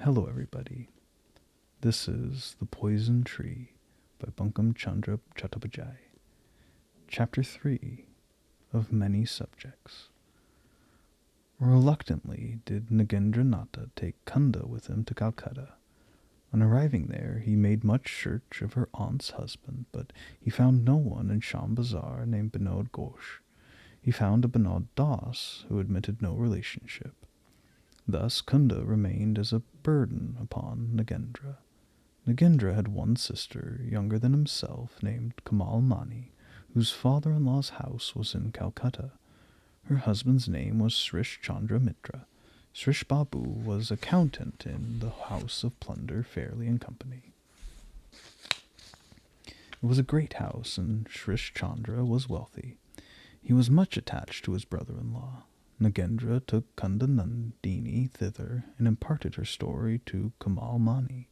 Hello, everybody. This is The Poison Tree by Bankim Chandra Chattopadhyay, Chapter 3 of Many Subjects. Reluctantly did Nagendranath take Kunda with him to Calcutta. On arriving there, he made much search of her aunt's husband, but he found no one in Sham Bazar named Binod Ghosh. He found a Binod Das who admitted no relationship. Thus Kunda remained as a burden upon Nagendra. Nagendra had one sister, younger than himself, named Kamal Mani, whose father-in-law's house was in Calcutta. Her husband's name was Srish Chandra Mitra. Srish Babu was accountant in the House of Plunder, Fairley and Company. It was a great house, and Srish Chandra was wealthy. He was much attached to his brother-in-law. Nagendra took Kunda Nandini thither and imparted her story to Kamal Mani.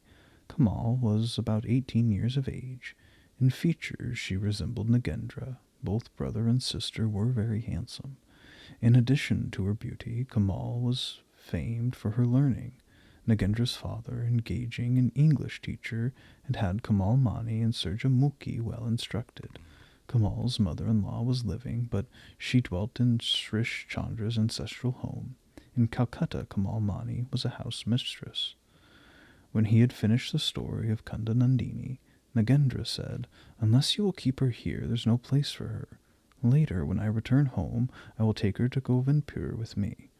Kamal was about 18 years of age. In features she resembled Nagendra. Both brother and sister were very handsome. In addition to her beauty, Kamal was famed for her learning. Nagendra's father, engaging an English teacher, had Kamal Mani and Surjamukhi well instructed. Kamal's mother-in-law was living, but she dwelt in Srish Chandra's ancestral home. In Calcutta, Kamal Mani was a house mistress. When he had finished the story of Kunda Nandini, Nagendra said, "Unless you will keep her here, there's no place for her. Later, when I return home, I will take her to Govindpur with me."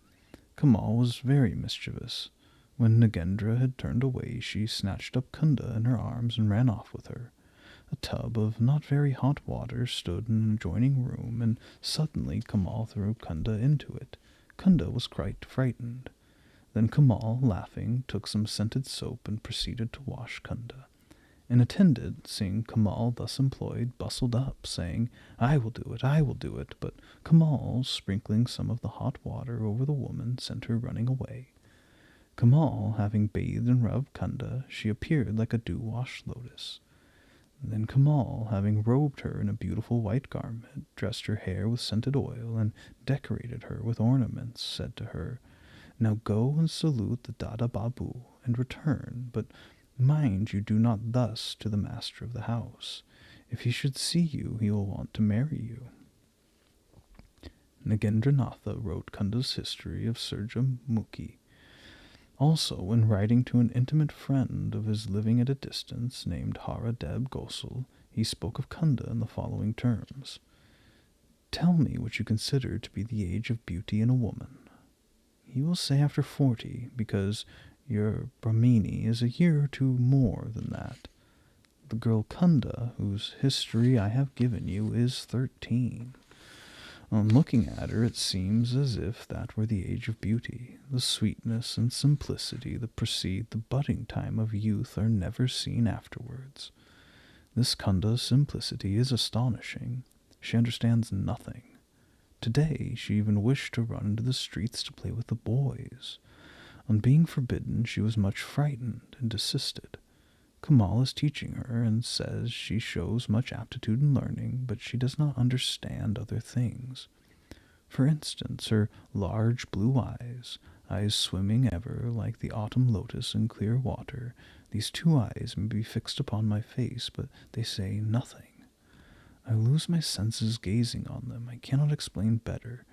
Kamal was very mischievous. When Nagendra had turned away, she snatched up Kunda in her arms and ran off with her. A tub of not very hot water stood in an adjoining room, and suddenly Kamal threw Kunda into it. Kunda was quite frightened. Then Kamal, laughing, took some scented soap and proceeded to wash Kunda. An attendant, seeing Kamal thus employed, bustled up, saying, "I will do it, I will do it," but Kamal, sprinkling some of the hot water over the woman, sent her running away. Kamal, having bathed and rubbed Kunda, she appeared like a dew-washed lotus. Then Kamal, having robed her in a beautiful white garment, dressed her hair with scented oil, and decorated her with ornaments, said to her, "Now go and salute the Dada Babu, and return, but mind you do not thus to the master of the house. If he should see you, he will want to marry you." Nagendranatha wrote Kunda's history of Surjamukhi. Also, when writing to an intimate friend of his living at a distance, named Haradeb Gosal, he spoke of Kunda in the following terms: "Tell me what you consider to be the age of beauty in a woman." He will say after 40, because your Brahmini is a year or two more than that. The girl Kunda, whose history I have given you, is 13. On looking at her, it seems as if that were the age of beauty. The sweetness and simplicity that precede the budding time of youth are never seen afterwards. This Kunda's simplicity is astonishing. She understands nothing. Today she even wished to run into the streets to play with the boys. On being forbidden, she was much frightened and desisted. Kamal is teaching her, and says she shows much aptitude in learning, but she does not understand other things. For instance, her large blue eyes swimming ever like the autumn lotus in clear water, these two eyes may be fixed upon my face, but they say nothing. I lose my senses gazing on them. I cannot explain better.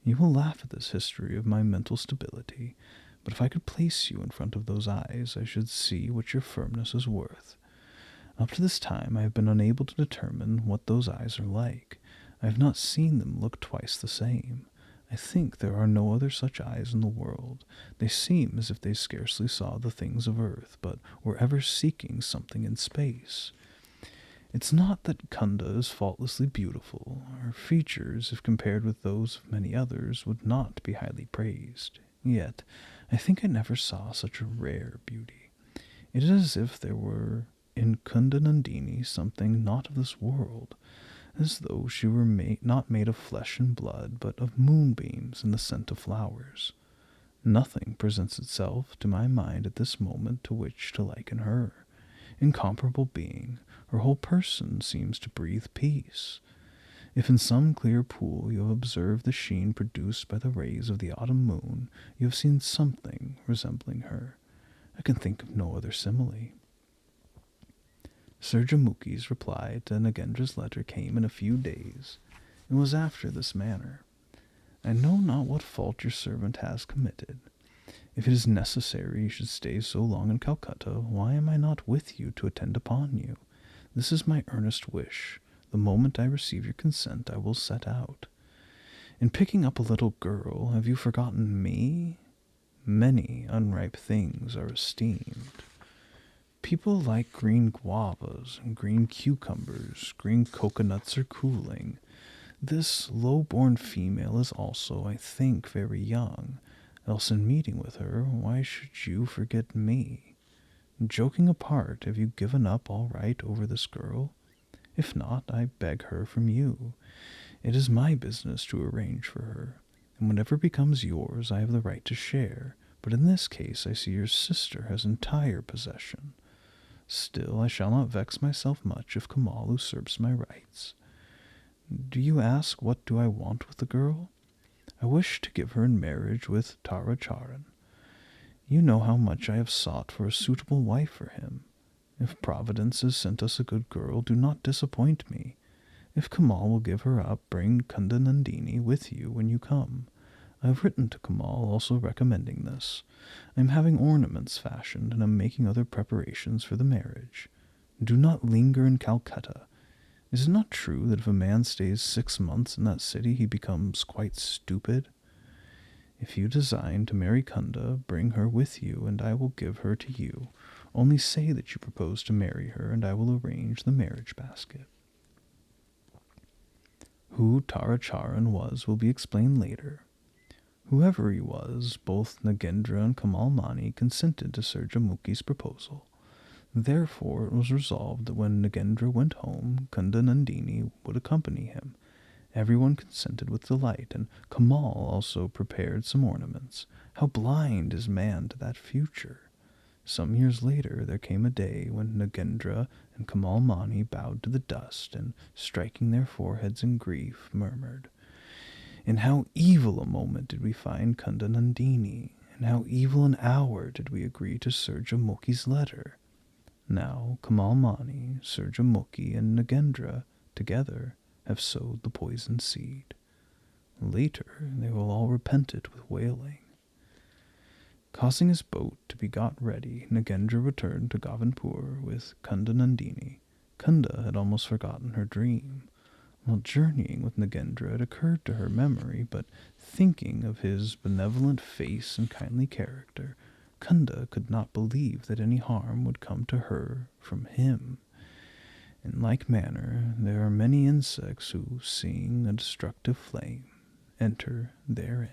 You will laugh at this history of my mental stability, but if I could place you in front of those eyes, I should see what your firmness is worth. Up to this time I have been unable to determine what those eyes are like. I have not seen them look twice the same. I think there are no other such eyes in the world. They seem as if they scarcely saw the things of earth, but were ever seeking something in space. It's not that Kunda is faultlessly beautiful. Her features, if compared with those of many others, would not be highly praised. Yet, I think I never saw such a rare beauty. It is as if there were in Kunda Nandini something not of this world, as though she were not made of flesh and blood, but of moonbeams and the scent of flowers. Nothing presents itself to my mind at this moment to which to liken her. Incomparable being, her whole person seems to breathe peace. If in some clear pool you have observed the sheen produced by the rays of the autumn moon, you have seen something resembling her. I can think of no other simile. Sir Jamukhi's reply to Nagendra's letter came in a few days, and was after this manner. I know not what fault your servant has committed. If it is necessary you should stay so long in Calcutta, why am I not with you to attend upon you? This is my earnest wish. The moment I receive your consent, I will set out. In picking up a little girl, have you forgotten me? Many unripe things are esteemed. People like green guavas and green cucumbers, green coconuts are cooling. This low-born female is also, I think, very young, else in meeting with her, why should you forget me? Joking apart, have you given up all right over this girl? If not, I beg her from you. It is my business to arrange for her, and whatever becomes yours I have the right to share, but in this case I see your sister has entire possession. Still, I shall not vex myself much if Kamal usurps my rights. Do you ask what do I want with the girl? I wish to give her in marriage with Tara Charan. You know how much I have sought for a suitable wife for him. If Providence has sent us a good girl, do not disappoint me. If Kamal will give her up, bring Kunda Nandini with you when you come. I have written to Kamal also recommending this. I am having ornaments fashioned, and am making other preparations for the marriage. Do not linger in Calcutta. Is it not true that if a man stays 6 months in that city, he becomes quite stupid? If you design to marry Kunda, bring her with you, and I will give her to you. Only say that you propose to marry her, and I will arrange the marriage basket. Who Tara Charan was will be explained later. Whoever he was, both Nagendra and Kamal Mani consented to Sir Jamukhi's proposal. Therefore it was resolved that when Nagendra went home, Kunda Nandini would accompany him. Everyone consented with delight, and Kamal also prepared some ornaments. How blind is man to that future! Some years later there came a day when Nagendra and Kamal Mani bowed to the dust, and, striking their foreheads in grief, murmured, "In how evil a moment did we find Kunda Nandini! In how evil an hour did we agree to Sir Jamukhi's letter! Now Kamal Mani, Sir Jamukhi, and Nagendra together have sowed the poisoned seed. Later they will all repent it with wailing." Causing his boat to be got ready, Nagendra returned to Govinpur with Kunda Nandini. Kunda had almost forgotten her dream. While journeying with Nagendra, it occurred to her memory, but thinking of his benevolent face and kindly character, Kunda could not believe that any harm would come to her from him. In like manner, there are many insects who, seeing a destructive flame, enter therein.